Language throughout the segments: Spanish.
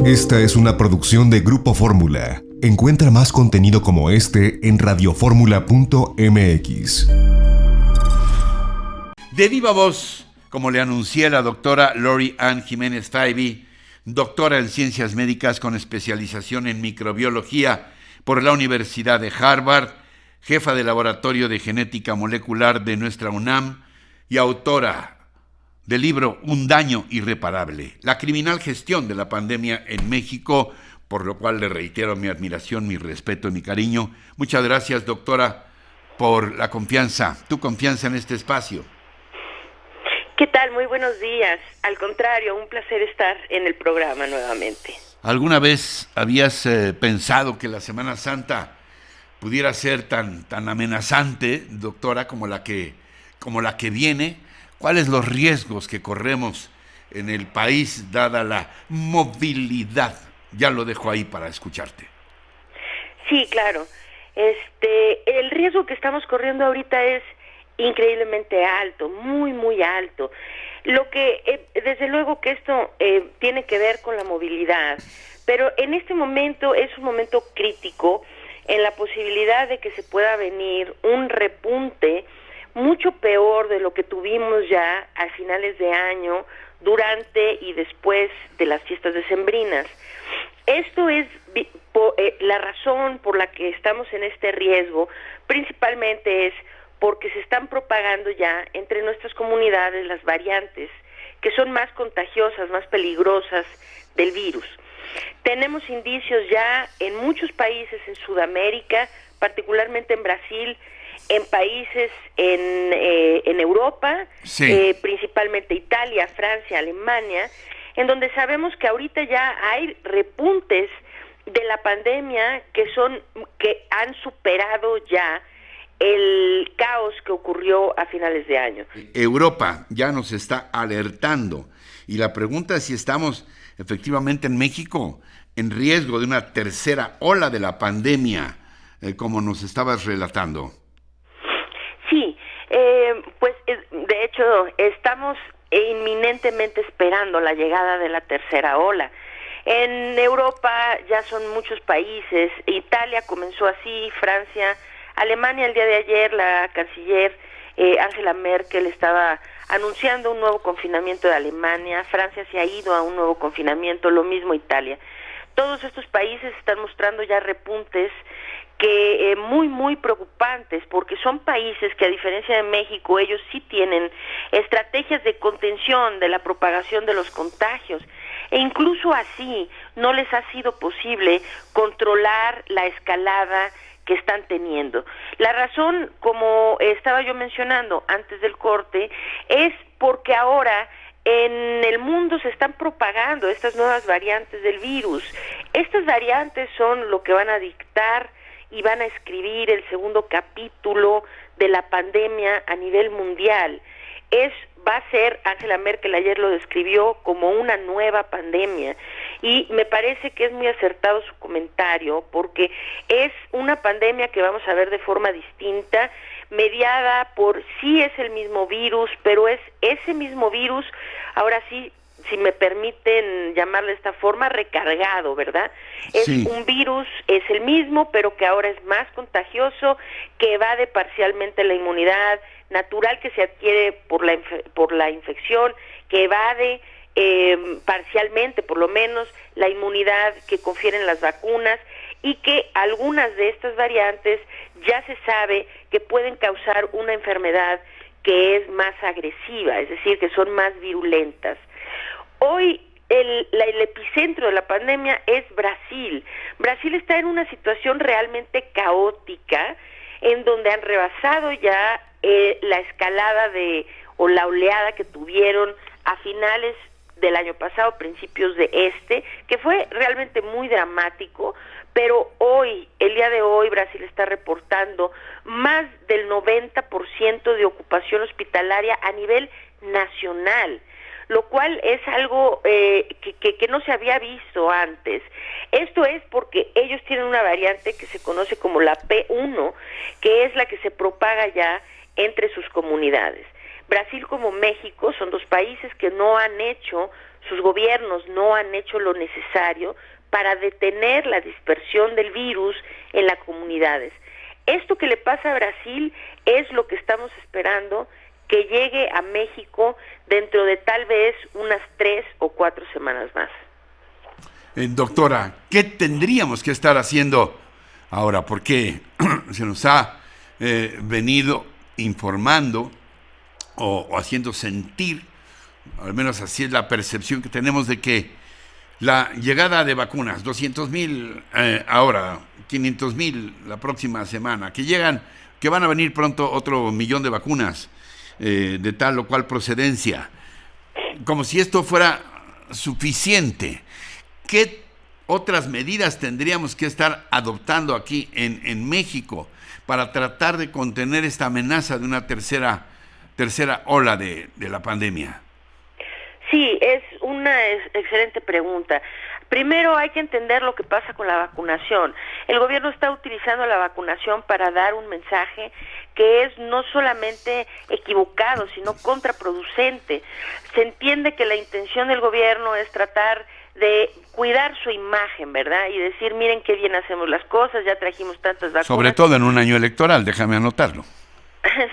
Esta es una producción de Grupo Fórmula. Encuentra más contenido como este en radioformula.mx. De viva voz, como le anuncié la doctora Lori Ann Jiménez Faibi, doctora en Ciencias Médicas con especialización en microbiología por la Universidad de Harvard, jefa de Laboratorio de Genética Molecular de nuestra UNAM y autora del libro Un daño irreparable, la criminal gestión de la pandemia en México, por lo cual le reitero mi admiración, mi respeto y mi cariño. Muchas gracias, doctora, por la confianza, tu confianza en este espacio. ¿Qué tal? Muy buenos días. Al contrario, un placer estar en el programa nuevamente. ¿Alguna vez habías pensado que la Semana Santa pudiera ser tan amenazante, doctora, como la que viene? ¿Cuáles los riesgos que corremos en el país dada la movilidad? Ya lo dejo ahí para escucharte. Sí, claro. El riesgo que estamos corriendo ahorita es increíblemente alto, muy, muy alto. Lo que, desde luego que esto tiene que ver con la movilidad, pero en este momento es un momento crítico en la posibilidad de que se pueda venir un repunte mucho peor de lo que tuvimos ya a finales de año, durante y después de las fiestas decembrinas. Esto es la razón por la que estamos en este riesgo, principalmente es porque se están propagando ya entre nuestras comunidades las variantes que son más contagiosas, más peligrosas del virus. Tenemos indicios ya en muchos países en Sudamérica, particularmente en Brasil, en países en Europa, sí, principalmente Italia, Francia, Alemania, en donde sabemos que ahorita ya hay repuntes de la pandemia que han superado ya el caos que ocurrió a finales de año. Europa ya nos está alertando y la pregunta es si estamos efectivamente en México en riesgo de una tercera ola de la pandemia, como nos estabas relatando. Sí, pues de hecho estamos inminentemente esperando la llegada de la tercera ola. En Europa ya son muchos países, Italia comenzó así, Francia, Alemania. El día de ayer la canciller Angela Merkel estaba anunciando un nuevo confinamiento de Alemania, Francia se ha ido a un nuevo confinamiento, lo mismo Italia. Todos estos países están mostrando ya repuntes que muy, muy preocupantes, porque son países que, a diferencia de México, ellos sí tienen estrategias de contención de la propagación de los contagios, e incluso así no les ha sido posible controlar la escalada que están teniendo. La razón, como estaba yo mencionando antes del corte, es porque ahora en el mundo se están propagando estas nuevas variantes del virus. Estas variantes son lo que van a dictar y van a escribir el segundo capítulo de la pandemia a nivel mundial. Va a ser, Angela Merkel ayer lo describió como una nueva pandemia, y me parece que es muy acertado su comentario, porque es una pandemia que vamos a ver de forma distinta, mediada por, sí es el mismo virus, pero es ese mismo virus, ahora sí, si me permiten llamarle de esta forma, recargado, ¿verdad? Es sí, un virus, es el mismo, pero que ahora es más contagioso, que evade parcialmente la inmunidad natural que se adquiere por la infección, que evade parcialmente, por lo menos, la inmunidad que confieren las vacunas, y que algunas de estas variantes ya se sabe que pueden causar una enfermedad que es más agresiva, es decir, que son más virulentas. Hoy el epicentro de la pandemia es Brasil. Brasil está en una situación realmente caótica, en donde han rebasado ya la escalada o la oleada que tuvieron a finales del año pasado, principios de que fue realmente muy dramático, pero el día de hoy, Brasil está reportando más del 90% de ocupación hospitalaria a nivel nacional, lo cual es algo que no se había visto antes. Esto es porque ellos tienen una variante que se conoce como la P1, que es la que se propaga ya entre sus comunidades. Brasil como México son dos países que no han hecho sus gobiernos no han hecho lo necesario para detener la dispersión del virus en las comunidades. Esto que le pasa a Brasil es lo que estamos esperando que llegue a México dentro de tal vez unas 3 o 4 semanas más. Doctora, ¿qué tendríamos que estar haciendo ahora? Porque se nos ha venido informando o haciendo sentir, al menos así es la percepción que tenemos, de que la llegada de vacunas, 200,000 ahora, 500,000 la próxima semana, que van a venir pronto otro millón de vacunas de tal o cual procedencia, como si esto fuera suficiente. ¿Qué otras medidas tendríamos que estar adoptando aquí en México para tratar de contener esta amenaza de una tercera ola de la pandemia? Sí, es una excelente pregunta. Primero hay que entender lo que pasa con la vacunación. El gobierno está utilizando la vacunación para dar un mensaje que es no solamente equivocado, sino contraproducente. Se entiende que la intención del gobierno es tratar de cuidar su imagen, ¿verdad? Y decir, miren qué bien hacemos las cosas, ya trajimos tantas vacunas. Sobre todo en un año electoral, déjame anotarlo.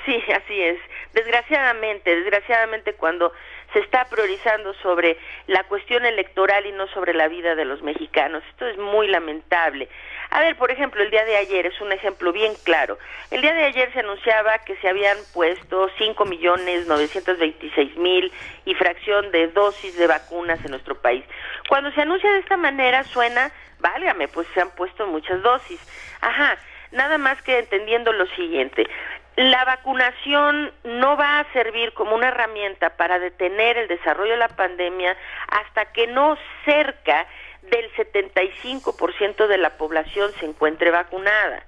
Sí, así es. Desgraciadamente cuando se está priorizando sobre la cuestión electoral y no sobre la vida de los mexicanos. Esto es muy lamentable. A ver, por ejemplo, el día de ayer es un ejemplo bien claro. El día de ayer se anunciaba que se habían puesto 5,926,000 y fracción de dosis de vacunas en nuestro país. Cuando se anuncia de esta manera suena, válgame, pues se han puesto muchas dosis. Ajá, nada más que entendiendo lo siguiente. La vacunación no va a servir como una herramienta para detener el desarrollo de la pandemia hasta que no cerca del 75% de la población se encuentre vacunada.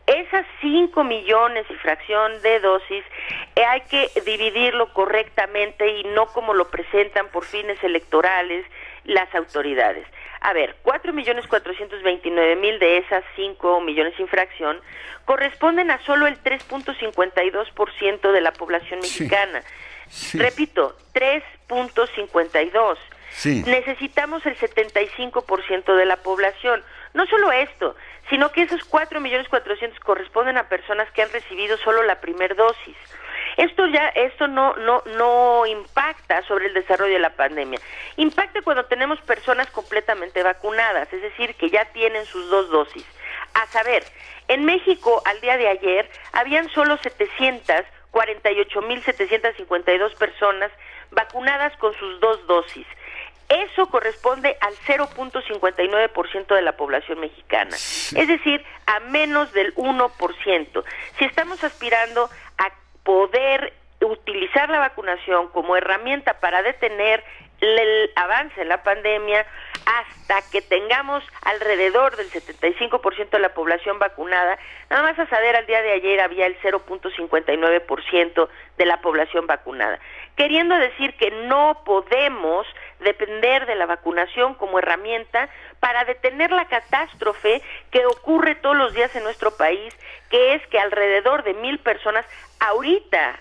Esas 5 millones y fracción de dosis hay que dividirlo correctamente y no como lo presentan por fines electorales las autoridades. A ver, 4,429,000 de esas 5 millones y fracción corresponden a solo el 3.52% de la población mexicana. Sí. Repito, 3.52. Sí. Necesitamos el 75% de la población. No solo esto, sino que esos 4,400,000 corresponden a personas que han recibido solo la primera dosis. Esto no impacta sobre el desarrollo de la pandemia. Impacta cuando tenemos personas completamente vacunadas, es decir, que ya tienen sus 2 dosis. A saber, en México al día de ayer habían solo 748,752 personas vacunadas con sus 2 dosis. Eso corresponde al 0.59% de la población mexicana, es decir, a menos del 1%. Si estamos aspirando a poder utilizar la vacunación como herramienta para detener el avance en la pandemia hasta que tengamos alrededor del 75% de la población vacunada, nada más a saber, al día de ayer había el 0.59% de la población vacunada, queriendo decir que no podemos depender de la vacunación como herramienta para detener la catástrofe que ocurre todos los días en nuestro país, que es que alrededor de 1,000 personas, ahorita,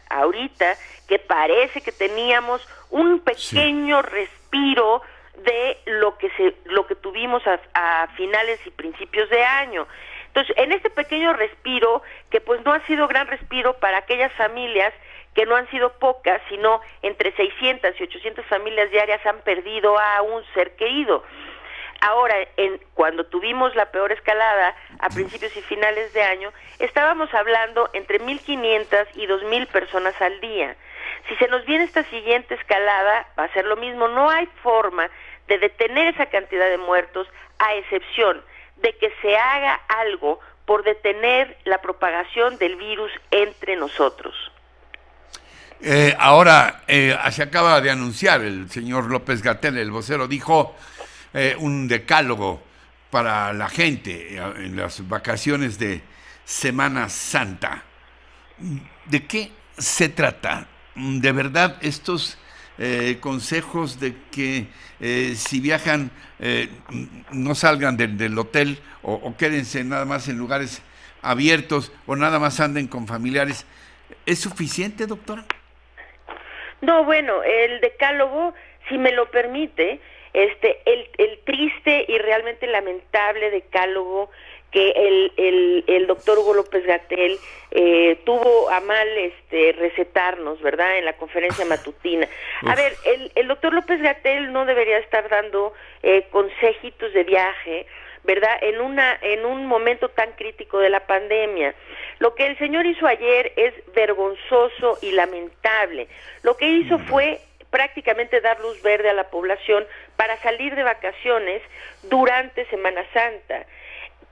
que parece que teníamos un pequeño respiro de lo que tuvimos a finales y principios de año. Entonces, en este pequeño respiro, que pues no ha sido gran respiro para aquellas familias que no han sido pocas, sino entre 600 y 800 familias diarias han perdido a un ser querido. Ahora, cuando tuvimos la peor escalada a principios y finales de año, estábamos hablando entre 1,500 y 2,000 personas al día. Si se nos viene esta siguiente escalada, va a ser lo mismo. No hay forma de detener esa cantidad de muertos, a excepción de que se haga algo por detener la propagación del virus entre nosotros. Ahora, se acaba de anunciar, el señor López-Gatell, el vocero, dijo un decálogo para la gente en las vacaciones de Semana Santa. ¿De qué se trata? ¿De verdad estos consejos de que si viajan no salgan del hotel o quédense nada más en lugares abiertos o nada más anden con familiares, es suficiente, doctora? No, bueno, el decálogo si me lo permite, el triste y realmente lamentable decálogo que el doctor Hugo López-Gatell tuvo a mal recetarnos, ¿verdad?, en la conferencia matutina. A ver, el doctor López-Gatell no debería estar dando consejitos de viaje, ¿verdad?, en un momento tan crítico de la pandemia. Lo que el señor hizo ayer es vergonzoso y lamentable. Lo que hizo fue prácticamente dar luz verde a la población para salir de vacaciones durante Semana Santa.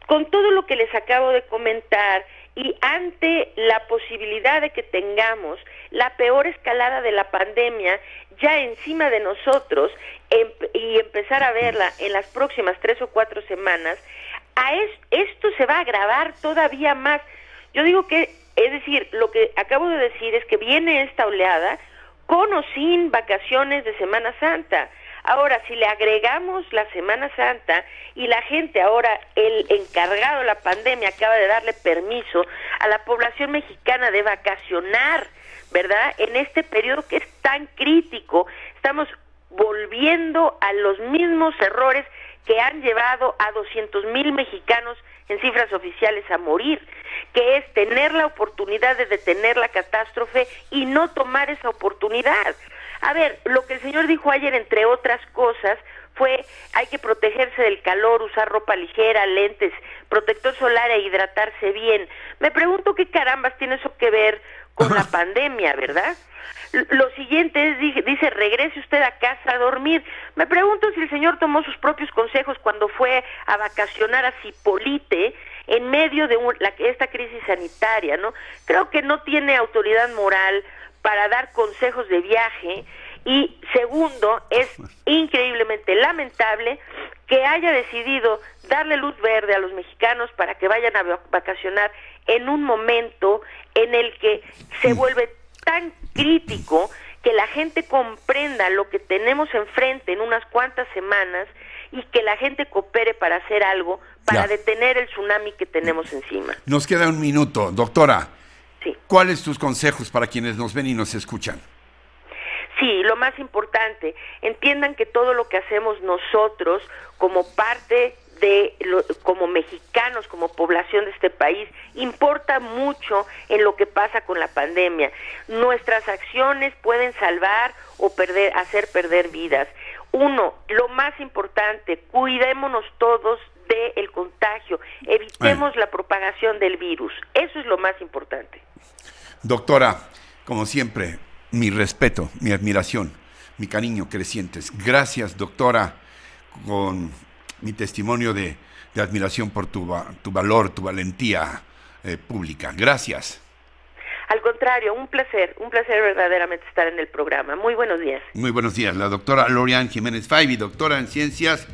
Con todo lo que les acabo de comentar y ante la posibilidad de que tengamos la peor escalada de la pandemia ya encima de nosotros y empezar a verla en las próximas 3 o 4 semanas, esto se va a agravar todavía más. Yo digo que, es decir, lo que acabo de decir es que viene esta oleada con o sin vacaciones de Semana Santa. Ahora, si le agregamos la Semana Santa y la gente ahora, el encargado de la pandemia acaba de darle permiso a la población mexicana de vacacionar, ¿verdad?, en este periodo que es tan crítico, estamos volviendo a los mismos errores que han llevado a 200,000 mexicanos en cifras oficiales a morir, que es tener la oportunidad de detener la catástrofe y no tomar esa oportunidad. A ver, lo que el señor dijo ayer, entre otras cosas, fue hay que protegerse del calor, usar ropa ligera, lentes, protector solar e hidratarse bien. Me pregunto qué carambas tiene eso que ver con la pandemia, ¿verdad? Lo siguiente es, dice, regrese usted a casa a dormir. Me pregunto si el señor tomó sus propios consejos cuando fue a vacacionar a Zipolite en medio de esta crisis sanitaria, ¿no? Creo que no tiene autoridad moral para dar consejos de viaje. Y segundo, es increíblemente lamentable que haya decidido darle luz verde a los mexicanos para que vayan a vacacionar en un momento en el que se vuelve tan crítico que la gente comprenda lo que tenemos enfrente en unas cuantas semanas y que la gente coopere para hacer algo para detener el tsunami que tenemos encima. Nos queda un minuto, doctora. Sí. ¿Cuáles tus consejos para quienes nos ven y nos escuchan? Sí, lo más importante, entiendan que todo lo que hacemos nosotros como parte como mexicanos, como población de este país, importa mucho en lo que pasa con la pandemia. Nuestras acciones pueden salvar o hacer perder vidas. Uno, lo más importante, cuidémonos todos del contagio, evitemos la propagación del virus. Eso es lo más importante. Doctora, como siempre, mi respeto, mi admiración, mi cariño crecientes. Gracias, doctora, con mi testimonio de admiración por tu valor, tu valentía pública. Gracias. Al contrario, un placer verdaderamente estar en el programa. Muy buenos días. Muy buenos días. La doctora Lori-Ann Jiménez Faibi, doctora en Ciencias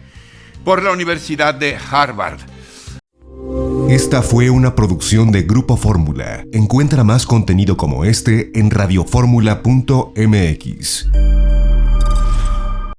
por la Universidad de Harvard. Esta fue una producción de Grupo Fórmula. Encuentra más contenido como este en radioformula.mx.